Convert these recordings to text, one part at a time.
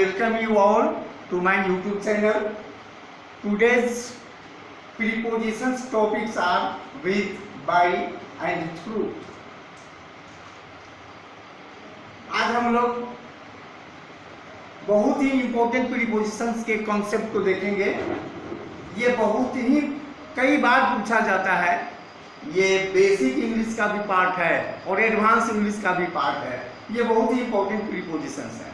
welcome you all to my YouTube channel. Today's prepositions topics are with, by and through. आज हम लोग बहुत ही important prepositions के concept को देखेंगे। ये बहुत ही कई बार पूछा जाता है। ये बेसिक इंग्लिश का भी पार्ट है और एडवांस इंग्लिश का भी पार्ट है। ये बहुत ही इम्पोर्टेंट प्रीपोजिशंस है।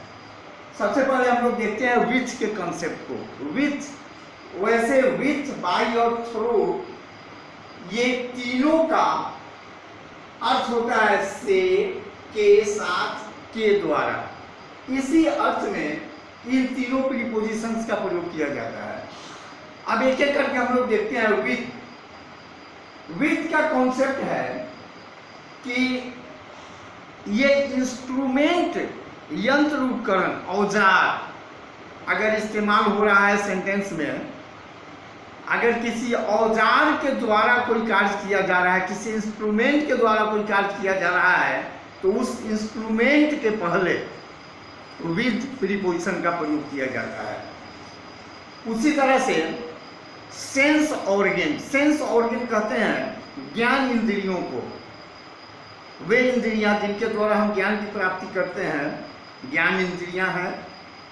सबसे पहले हम लोग देखते हैं विच के कॉन्सेप्ट को। विच, वैसे विच, बाय और थ्रू, ये तीनों का अर्थ होता है से, के साथ, के द्वारा। इसी अर्थ में इन तीनों प्रीपोजिशंस का प्रयोग किया जाता है। अब एक एक करके हम लोग देखते हैं। विथ, विथ का कॉन्सेप्ट है कि ये इंस्ट्रूमेंट, यंत्र उपकरण, औजार अगर इस्तेमाल हो रहा है सेंटेंस में, अगर किसी औजार के द्वारा कोई कार्य किया जा रहा है, किसी इंस्ट्रूमेंट के द्वारा कोई कार्य किया जा रहा है, तो उस इंस्ट्रूमेंट के पहले विद प्रीपोजिशन का प्रयोग किया जाता है। उसी तरह से सेंस ऑर्गन, सेंस ऑर्गन कहते हैं ज्ञान इंद्रियों को। वे इंद्रियां जिनके द्वारा हम ज्ञान की प्राप्ति करते हैं, ज्ञान इंद्रियां हैं।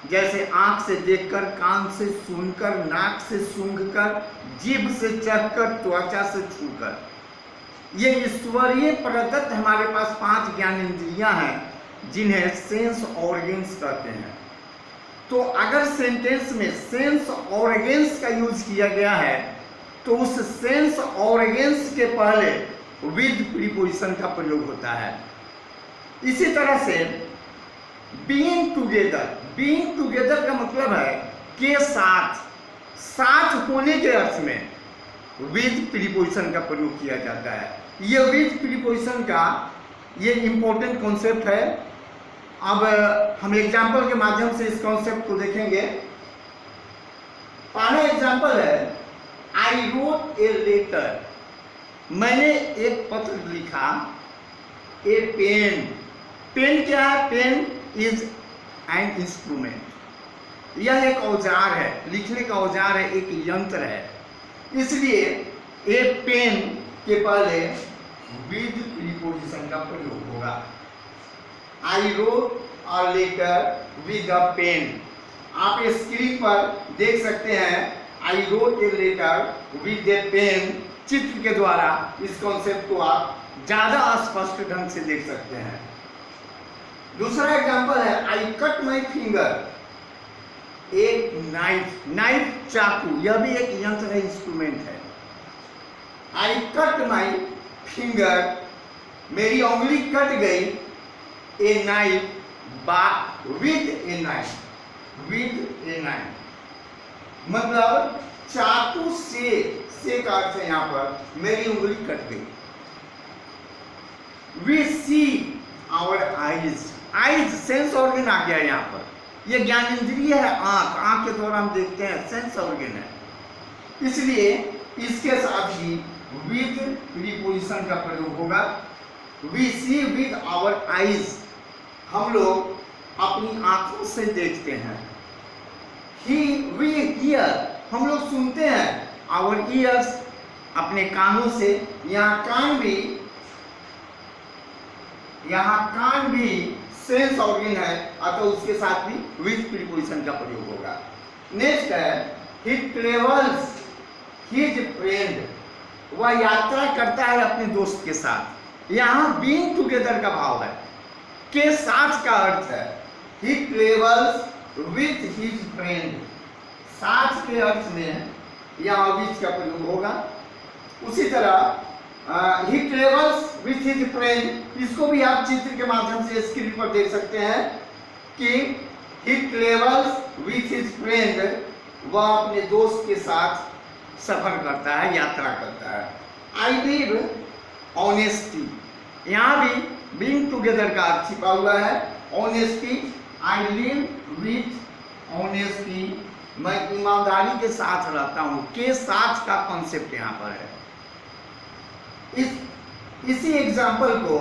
जैसे आंख से देखकर, कान से सुनकर, नाक से सूंघकर, जीभ से चखकर, त्वचा से छूकर। ये ईश्वरीय प्रदत्त हमारे पास 5 ज्ञान इंद्रियां हैं जिन्हें सेंस ऑर्गन्स कहते हैं। तो अगर सेंटेंस में सेंस ऑर्गन्स का यूज किया गया है तो उस सेंस ऑर्गन्स के पहले विद प्रीपोजिशन का प्रयोग होता है। इसी तरह से बीइंग टुगेदर, बीइंग टुगेदर का मतलब है के साथ, साथ होने के अर्थ में विद प्रीपोजिशन का प्रयोग किया जाता है। ये विद प्रीपोजिशन का ये इंपॉर्टेंट कॉन्सेप्ट है। अब हम एग्जाम्पल के माध्यम से इस कॉन्सेप्ट को देखेंगे। पहला एग्जाम्पल है आई रोट ए लेटर, मैंने एक पत्र लिखा। ए पेन, पेन क्या है? पेन इज एन इंस्ट्रूमेंट, यह एक औजार है, लिखने का औजार है, एक यंत्र है। इसलिए ए पेन के पहले विद प्रीपोजिशन का प्रयोग होगा। I wrote a letter with a pen. आप स्क्रीन पर देख सकते हैं I wrote a letter with a pen. चित्र के द्वारा इस कॉन्सेप्ट को आप ज्यादा स्पष्ट ढंग से देख सकते हैं। दूसरा एग्जांपल है आई कट माई फिंगर, एक नाइफ, नाइफ चाकू, यह भी एक यंत्र है, इंस्ट्रूमेंट है। आई कट माई फिंगर, मेरी उंगली कट गई। A knife, with a knife, with a knife मतलब चाकू से का अर्थ है यहाँ पर मेरी उंगली कट गई। We see our eyes, eyes sense organ आ गया यहाँ पर। ये ज्ञान इंद्रिय है आंख, आंख के द्वारा हम देखते हैं, सेंस ऑर्गन है। इसलिए इसके साथ ही विद प्रीपोजिशन का प्रयोग होगा। We see with our eyes, हम लोग अपनी आंखों से देखते हैं। वी हियर, हम लोग सुनते हैं। आवर ईयर्स, अपने कानों से। यहाँ कान भी सेंस ऑर्गन है, अतः उसके साथ भी विद प्रीपोजिशन का प्रयोग होगा। नेक्स्ट है ही ट्रेवल्स हिज फ्रेंड, वह यात्रा करता है अपने दोस्त के साथ। यहाँ बीइंग टुगेदर का भाव है, के साथ का अर्थ है। ही ट्रेवल्स विथ हिज फ्रेंड, साथ के अर्थ में यहाँ विथ का प्रयोग होगा। उसी तरह ही ट्रेवल्स विथ हिज फ्रेंड, इसको भी आप चित्र के माध्यम से स्क्रीन पर देख सकते हैं कि ही ट्रेवल्स विथ हिज फ्रेंड, वह अपने दोस्त के साथ सफर करता है, यात्रा करता है। आई लिव ऑनेस्टी, यहाँ भी बीइंग टुगेदर का अर्थ छिपा हुआ है। Honesty, I live with honesty, मैं ईमानदारी के साथ रहता हूँ। के साथ का कॉन्सेप्ट यहाँ पर है। इसी एग्जाम्पल को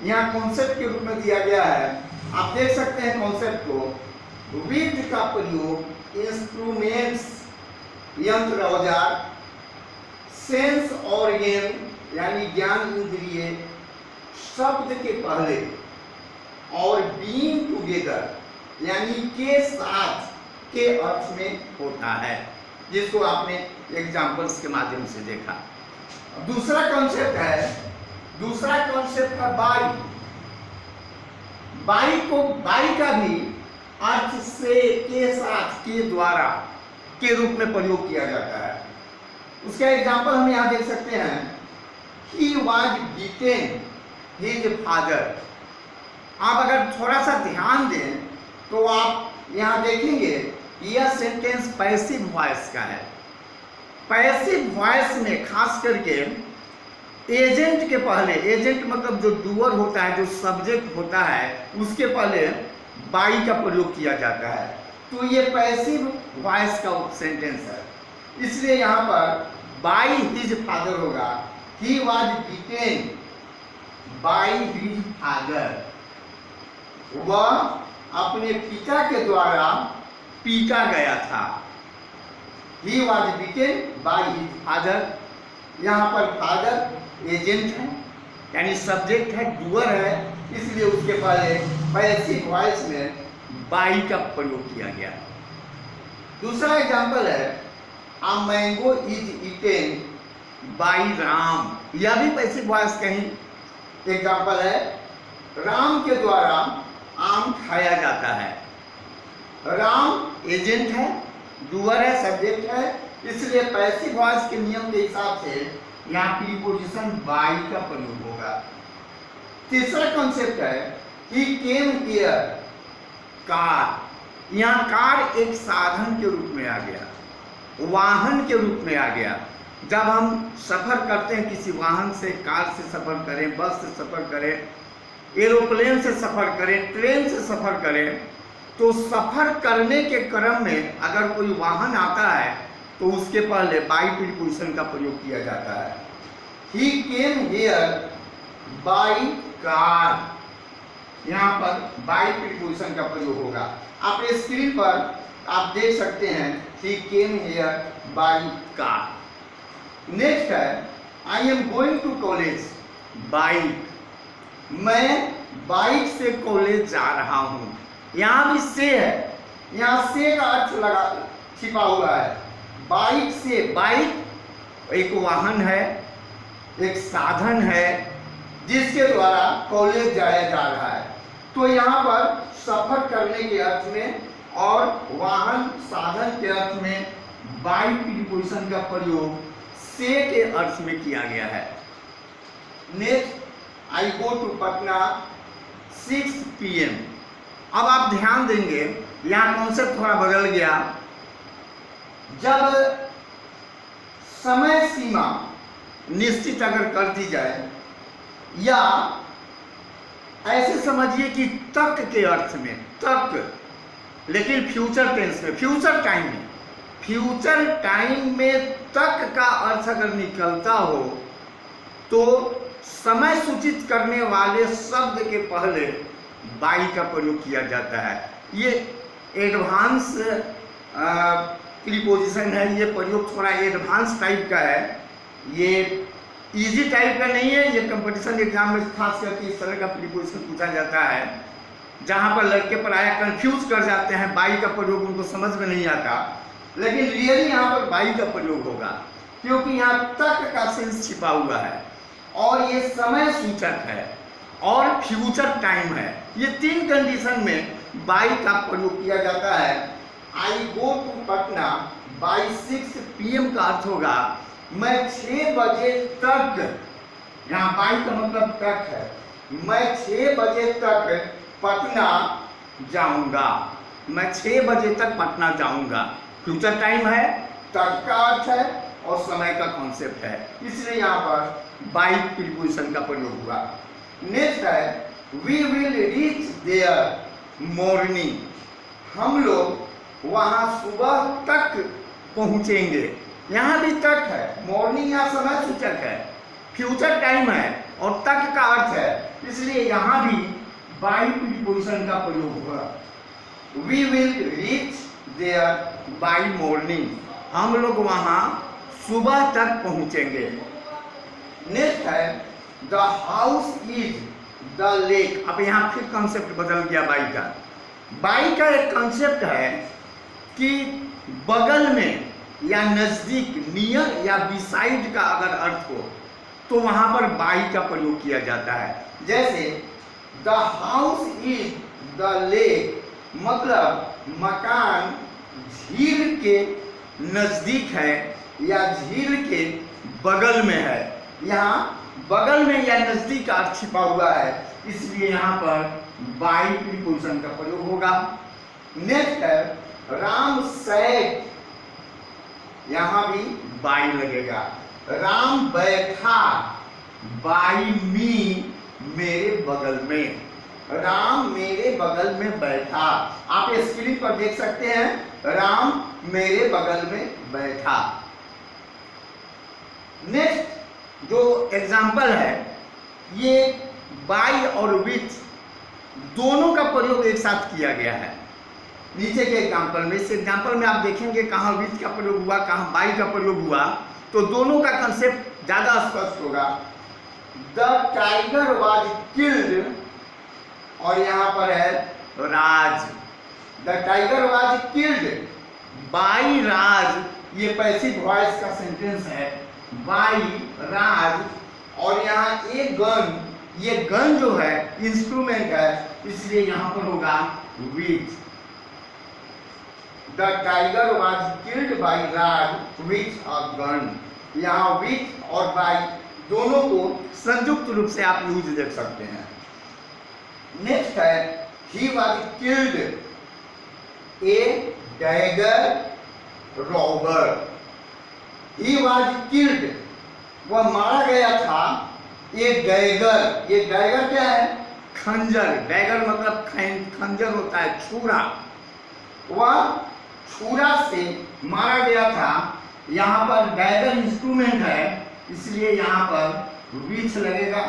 यहाँ कॉन्सेप्ट के रूप में दिया गया है। आप देख सकते हैं कॉन्सेप्ट को। विद का प्रयोग इंस्ट्रूमेंट्स यंत्र औजार, सेंस ऑर्गन यानी ज्ञान इंद्रिय शब्द के पहले और बीइंग टुगेदर यानी के साथ के अर्थ में होता है, जिसको आपने एग्जाम्पल्स के माध्यम से देखा। दूसरा कॉन्सेप्ट है बाई। बाई का भी अर्थ से, के साथ, के द्वारा के रूप में प्रयोग किया जाता है। उसका एग्जाम्पल हम यहाँ देख सकते हैं, He was beaten his father। आप अगर थोड़ा सा ध्यान दें तो आप यहाँ देखेंगे यह सेंटेंस पैसिव वॉइस का है। पैसिव वॉइस में खास करके एजेंट के पहले, एजेंट मतलब जो डूअर होता है, जो सब्जेक्ट होता है, उसके पहले बाई का प्रयोग किया जाता है। तो ये पैसिव वॉइस का सेंटेंस है, इसलिए यहाँ पर बाई हिज फादर होगा। He was beaten by his father. वह अपने पिता के द्वारा पीटा गया था। He was beaten by his father. यहाँ पर फादर एजेंट है यानी सब्जेक्ट है, डूअर है, इसलिए उसके पहले पैसिव वॉइस में बाई का प्रयोग किया गया। दूसरा एग्जाम्पल है a mango is eaten by Ram. यह भी पैसिव वॉइस का ही एग्जाम्पल है। राम के द्वारा आम खाया जाता है। राम एजेंट है, डूअर है, सब्जेक्ट है, इसलिए पैसिव वॉइस के नियम के हिसाब से यहाँ प्रीपोजिशन बाई का प्रयोग होगा। तीसरा कॉन्सेप्ट है ही केम हियर कार। यहाँ कार एक साधन के रूप में आ गया, वाहन के रूप में आ गया। जब हम सफर करते हैं किसी वाहन से, कार से सफर करें, बस से सफर करें, एरोप्लेन से सफर करें, ट्रेन से सफर करें, तो सफर करने के क्रम में अगर कोई वाहन आता है तो उसके पहले बाई प्रीपोजिशन का प्रयोग किया जाता है। ही केम हियर बाई कार। यहाँ पर बाई प्रीपोजिशन का प्रयोग होगा। आप स्क्रीन पर आप देख सकते हैं he came here by car. Next है I am going to college bike. मैं बाइक से कॉलेज जा रहा हूँ। यहाँ भी से है, यहाँ से का अर्थ लगा छिपा हुआ है। बाइक से, बाइक एक वाहन है, एक साधन है जिसके द्वारा कॉलेज जाया जा रहा है। तो यहाँ पर सफर करने के अर्थ में और वाहन साधन के अर्थ में बाई प्रीपोजिशन का प्रयोग से के अर्थ में किया गया है। Next I go to Patna 6 PM। अब आप ध्यान देंगे यहाँ कॉन्सेप्ट थोड़ा बदल गया। जब समय सीमा निश्चित अगर कर दी जाए या ऐसे समझिए कि तक के अर्थ में, तक, लेकिन फ्यूचर टेंस में, फ्यूचर टाइम में, फ्यूचर टाइम में तक का अर्थ अगर निकलता हो तो समय सूचित करने वाले शब्द के पहले बाई का प्रयोग किया जाता है। ये एडवांस प्रीपोजिशन है, ये प्रयोग थोड़ा एडवांस टाइप का है, ये इजी टाइप का नहीं है। ये कंपटीशन एग्जाम में खास करके इस तरह का प्रीपोजिशन पूछा जाता है जहाँ पर लड़के प्रायः कंफ्यूज कर जाते हैं, बाई का प्रयोग उनको समझ में नहीं आता। लेकिन रियली यहाँ पर बाई का प्रयोग होगा क्योंकि यहाँ तक का सेंस छिपा हुआ है और ये समय सूचक है और फ्यूचर टाइम है। ये तीन कंडीशन में बाई का प्रयोग किया जाता है। I go to Patna by 6 PM का अर्थ होगा मैं 6 बजे तक, यहाँ बाई का मतलब तक है, मैं 6 बजे तक पटना जाऊंगा। मैं 6 बजे तक पटना जाऊंगा। फ्यूचर टाइम है, तक का अर्थ है और समय का कॉन्सेप्ट है, इसलिए यहाँ पर बाई प्रीपोजिशन का प्रयोग हुआ। नेक्स्ट है we will reach there morning. हम लोग वहाँ सुबह तक पहुँचेंगे। यहाँ भी तक है, मॉर्निंग यहाँ समय सूचक है, फ्यूचर टाइम है और तक का अर्थ है, इसलिए यहाँ भी बाई प्रीपोजिशन का प्रयोग हुआ। We will reach there by morning, हम लोग वहाँ सुबह तक पहुँचेंगे। नेक्स्ट है the house is the lake. अब यहाँ फिर कॉन्सेप्ट बदल गया बाई का। बाई का एक कॉन्सेप्ट है कि बगल में या नज़दीक, नियर या बिसाइड का अगर अर्थ हो तो वहाँ पर बाई का प्रयोग किया जाता है। जैसे the house is the lake, मतलब मकान झील के नज़दीक है या झील के बगल में है। यहाँ बगल में या नज़दीक का अर्थ छिपा हुआ है, इसलिए यहाँ पर बाई प्रीपोजिशन का प्रयोग होगा। नेक्स्ट है राम सैट, यहाँ भी बाई लगेगा। राम बैठा बाई मी, मेरे बगल में। राम मेरे बगल में बैठा, आप स्क्रीन पर देख सकते हैं, राम मेरे बगल में बैठा। नेक्स्ट जो एग्जाम्पल है, ये बाई और विथ दोनों का प्रयोग एक साथ किया गया है नीचे के एग्जाम्पल में। इस एग्जाम्पल में आप देखेंगे कहाँ विथ का प्रयोग हुआ, कहाँ बाई का प्रयोग हुआ, तो दोनों का कंसेप्ट ज्यादा स्पष्ट होगा। द टाइगर वॉज किल्ड, और यहाँ पर है Raj. The tiger was killed by Raj, ये पैसिव वॉइस का सेंटेंस है, बाई राज। और यहाँ एक गन, ये गन जो है इंस्ट्रूमेंट है, इसलिए यहाँ पर होगा with. The tiger was killed by Raj with a gun. यहाँ विथ और बाई दोनों को संयुक्त रूप से आप यूज देख सकते हैं। नेक्स्ट है he was killed A dagger robber. He was killed, वह मारा गया था, ये डैगर, ये डैगर क्या है? खंजर। डैगर मतलब खंजर होता है, छुरा। वह छुरा से मारा गया था। यहाँ पर डैगर इंस्ट्रूमेंट है, इसलिए यहाँ पर विथ लगेगा।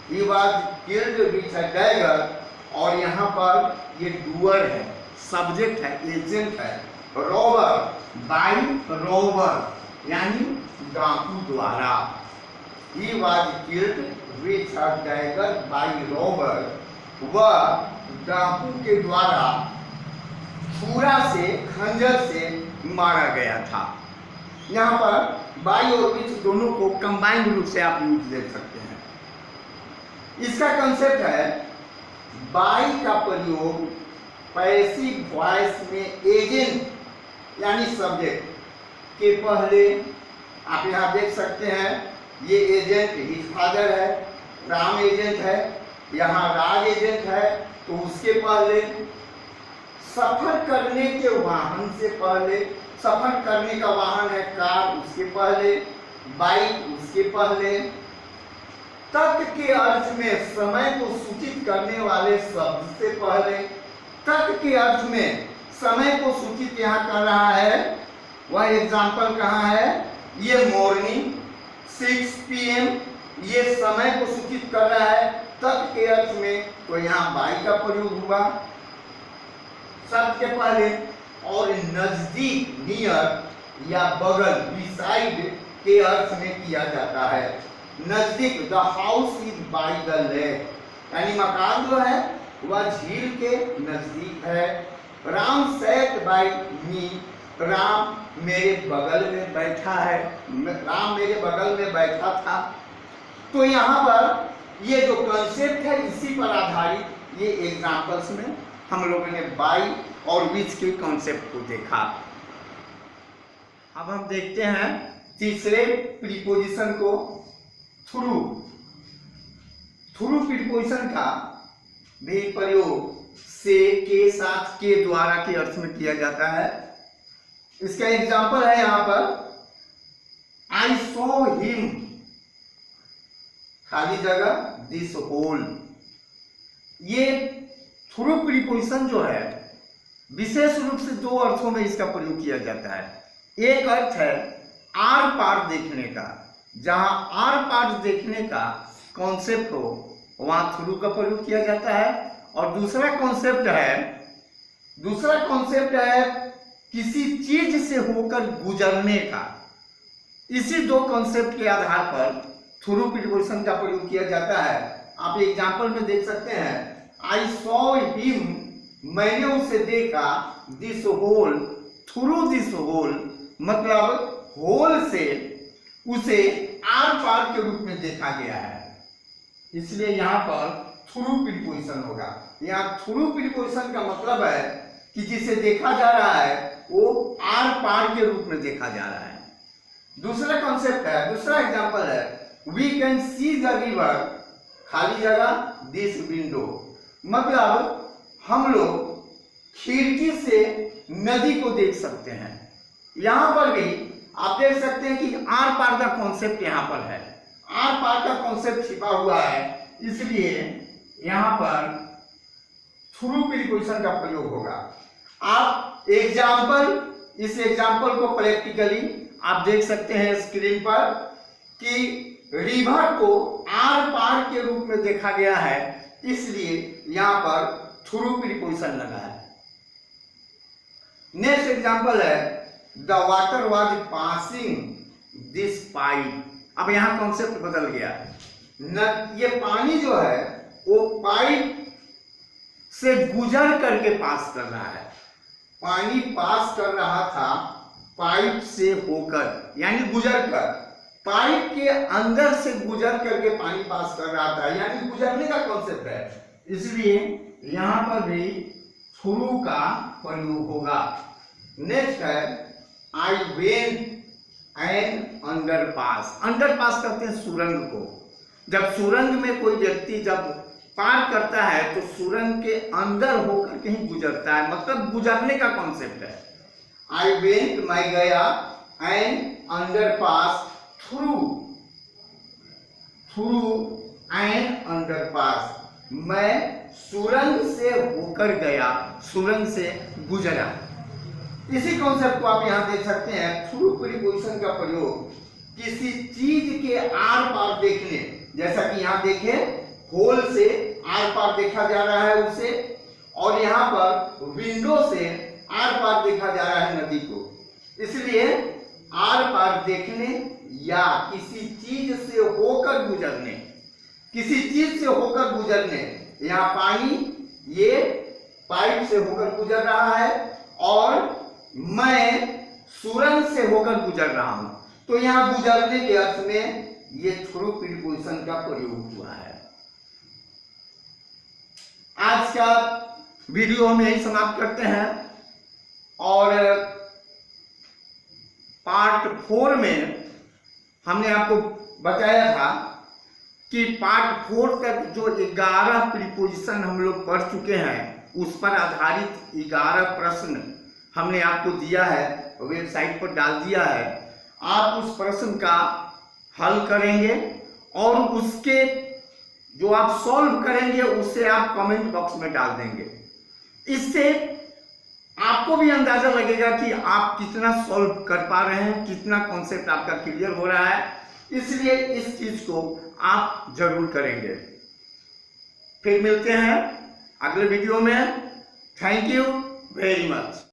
He was killed with a dagger, और यहाँ पर ये डूअर है, सब्जेक्ट है, एजेंट है। रॉबर बाई रॉबर, यानी डाकू द्वारा। He was killed with a dagger by robber, वह डाकू के द्वारा छुरा से, खंजर से मारा गया था। यहाँ पर बाई और विथ दोनों को कंबाइंड रूप से आप यूज देख सकते हैं। इसका कंसेप्ट है बाई का प्रयोग पैसिव वॉइस में एजेंट यानी सब्जेक्ट के पहले, आप यहाँ देख सकते हैं, ये एजेंट हिज फादर है, राम एजेंट है, यहाँ राज एजेंट है, तो उसके पहले सफर करने के वाहन से पहले, सफर करने का वाहन है कार, उसके पहले बाइक, उसके पहले तक के अर्थ में समय को सूचित करने वाले शब्द से पहले, तक के अर्थ में समय को सूचित यहाँ कर रहा है। वह एग्जाम्पल कहाँ है? ये मॉर्निंग 6 PM, ये समय को सूचित कर रहा है तक के अर्थ में, तो यहाँ बाई का प्रयोग हुआ शब्द के पहले। और नजदीक, नियर या बगल, बिसाइड के अर्थ में किया जाता है। नजदीक, the house is by the lake, यानी मकान जो है वह झील के नजदीक है। राम सैट बाय मी, राम मेरे बगल में बैठा है, राम मेरे बगल में बैठा था। तो यहाँ पर ये जो कॉन्सेप्ट है, इसी पर आधारित ये एग्जाम्पल्स में हम लोगों ने बाई और विथ के कॉन्सेप्ट को देखा। अब हम देखते हैं तीसरे प्रीपोजिशन को, थ्रू। थ्रू प्रीपोजिशन का भी प्रयोग से, के साथ, के द्वारा के अर्थ में किया जाता है। इसका एग्जाम्पल है यहाँ पर, आई सॉ हिम, खाली जगह, दिस होल। ये थ्रू प्रीपोजिशन जो है विशेष रूप से दो अर्थों में इसका प्रयोग किया जाता है। एक अर्थ है आर पार देखने का, जहां आर पार देखने का कॉन्सेप्ट हो वहां थ्रू का प्रयोग किया जाता है। और दूसरा कॉन्सेप्ट है दूसरा कॉन्सेप्ट है किसी चीज से होकर गुजरने का। इसी दो कॉन्सेप्ट के आधार पर थ्रू प्रीपोजिशन का प्रयोग किया जाता है। आप एग्जांपल में देख सकते हैं, आई सॉ हिम, मैंने उसे देखा, this hole, through this hole, मतलब होल से उसे आर पार के रूप में देखा गया है, इसलिए यहाँ पर थ्रू प्रीपोजिशन होगा। यहाँ थ्रू प्रीपोजिशन का मतलब है कि जिसे देखा जा रहा है वो आर पार के रूप में देखा जा रहा है। दूसरा कॉन्सेप्ट है, दूसरा एग्जांपल है, we can see the river, खाली जगह, दिस विंडो, मतलब हम लोग खिड़की से नदी को देख सकते हैं। यहां पर भी आप देख सकते हैं कि आर पार का कॉन्सेप्ट यहां पर है, आर पार का कॉन्सेप्ट छिपा हुआ है, इसलिए यहां पर थ्रू प्रीपोजिशन का प्रयोग होगा। आप एग्जाम्पल, इस एग्जाम्पल को प्रैक्टिकली आप देख सकते हैं स्क्रीन पर कि रिवर को आर पार के रूप में देखा गया है, इसलिए यहां पर थ्रू प्रीपोजिशन लगा है। नेक्स्ट एग्जांपल है, the water was passing this pipe. अब यहां कॉन्सेप्ट बदल गया, ये पानी जो है वो पाइप से गुजर करके पास कर रहा है। पानी पास कर रहा था पाइप से होकर, यानी गुजर कर, पाइप के अंदर से गुजर करके पानी पास कर रहा था, यानी गुजरने का कॉन्सेप्ट है, इसलिए यहां पर भी थ्रू का प्रयोग होगा। नेक्स्ट है, I went an underpass. Underpass कहते हैं सुरंग को। जब सुरंग में कोई व्यक्ति जब पार करता है तो सुरंग के अंदर होकर कहीं गुजरता है, मतलब गुजरने का कॉन्सेप्ट है। आई वेंट, मैं गया, an underpass, through an underpass, मैं सुरंग से होकर गया, सुरंग से गुजरा। इसी कॉन्सेप्ट को आप यहां देख सकते हैं, थ्रू प्रीपोजिशन का प्रयोग किसी चीज के आर पार देखने, जैसा कि यहां देखें होल से आर पार देखा जा रहा है उसे, और यहां पर विंडो से आर पार देखा जा रहा है नदी को, इसलिए आर पार देखने या किसी चीज से होकर गुजरने, किसी चीज से होकर गुजरने। यहाँ पानी ये पाइप से होकर गुजर रहा है और मैं सुरंग से होकर गुजर रहा हूं, तो यहां गुजरने के अर्थ में ये थ्रू प्रीपोजिशन का प्रयोग हुआ है। आज का वीडियो हम यही समाप्त करते हैं और पार्ट 4 में हमने आपको बताया था कि पार्ट 4 तक जो 11 प्रीपोजिशन हम लोग पढ़ चुके हैं, उस पर आधारित 11 प्रश्न हमने आपको दिया है, वेबसाइट पर डाल दिया है। आप उस प्रश्न का हल करेंगे और उसके जो आप सॉल्व करेंगे उसे आप कमेंट बॉक्स में डाल देंगे। इससे आपको भी अंदाजा लगेगा कि आप कितना सॉल्व कर पा रहे हैं, कितना कॉन्सेप्ट आपका क्लियर हो रहा है, इसलिए इस चीज को आप जरूर करेंगे। फिर मिलते हैं अगले वीडियो में। Thank you very much.